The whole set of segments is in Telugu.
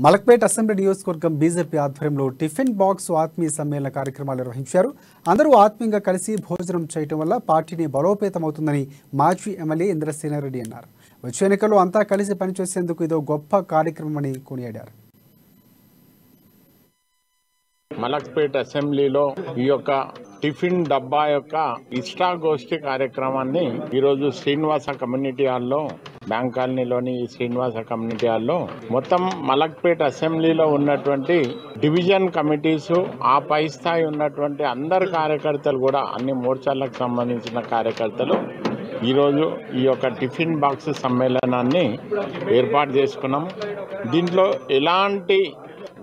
మలక్పేట్ అసెంబ్లీ నియోజకవర్గం బీజేపీ ఆధ్వర్యంలో టిఫిన్ బాక్స్ ఆత్మీయ సమ్మేళన కార్యక్రమాలు నిర్వహించారు. అందరూ ఆత్మీయంగా కలిసి భోజనం చేయడం వల్ల పార్టీని బలోపేతమవుతుందని మాజీ ఎమ్మెల్యే ఇంద్రసేనారెడ్డి అన్నారు. వచ్చే ఎన్నికల్లో అంతా కలిసి పనిచేసేందుకు ఇదో గొప్ప కార్యక్రమమని కొనియాడారు. మలక్పేట్ అసెంబ్లీలో ఈ యొక్క టిఫిన్ డబ్బా యొక్క ఇష్టాగోష్ఠి కార్యక్రమాన్ని ఈరోజు శ్రీనివాస కమ్యూనిటీ హాల్లో, బ్యాంక్ కాలనీలోని ఈ శ్రీనివాస కమ్యూనిటీ హాల్లో మొత్తం మలక్పేట్ అసెంబ్లీలో ఉన్నటువంటి డివిజన్ కమిటీస్, ఆ పై స్థాయి ఉన్నటువంటి అందరు కార్యకర్తలు కూడా అన్ని మోర్చాలకు సంబంధించిన కార్యకర్తలు ఈరోజు ఈ యొక్క టిఫిన్ బాక్స్ సమ్మేళనాన్ని ఏర్పాటు చేసుకున్నాం. దీంట్లో ఎలాంటి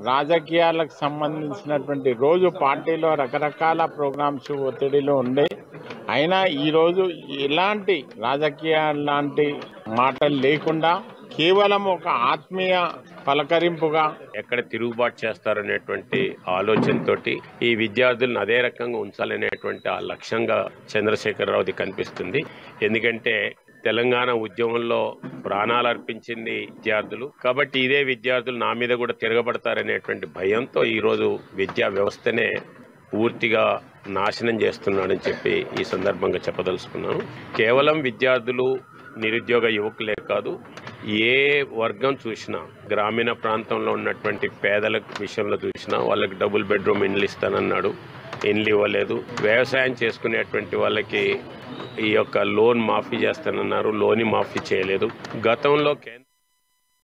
రాజకీయాలకు సంబంధించినటువంటి రోజు పార్టీలో రకరకాల ప్రోగ్రామ్స్ ఒత్తిడిలో ఉండే అయినా ఈరోజు ఎలాంటి రాజకీయాల లాంటి మాటలు లేకుండా కేవలం ఒక ఆత్మీయ పలకరింపుగా ఎక్కడ తిరుగుబాటు చేస్తారనేటువంటి ఆలోచనతోటి ఈ విద్యార్థులను అదే రకంగా ఉంచాలనేటువంటి ఆ లక్ష్యంగా చంద్రశేఖరరావుది కనిపిస్తుంది. ఎందుకంటే తెలంగాణ ఉద్యమంలో ప్రాణాలు అర్పించింది విద్యార్థులు కాబట్టి ఇదే విద్యార్థులు నా మీద కూడా తిరగబడతారనేటువంటి భయంతో ఈరోజు విద్యా వ్యవస్థనే పూర్తిగా నాశనం చేస్తున్నాడని చెప్పి ఈ సందర్భంగా చెప్పదలుచుకున్నాను. కేవలం విద్యార్థులు, నిరుద్యోగ యువకులే కాదు, ఏ వర్గం చూసినా, గ్రామీణ ప్రాంతంలో ఉన్నటువంటి పేదల విషయంలో చూసినా వాళ్ళకి డబుల్ బెడ్రూమ్ ఇండ్లు ఇస్తానన్నాడు, ఇండ్లు ఇవ్వలేదు. వ్యవసాయం చేసుకునేటువంటి వాళ్ళకి ఈ యొక్క లోన్ మాఫీ చేస్తానన్నారు, లోన్ మాఫీ చేయలేదు. గతంలో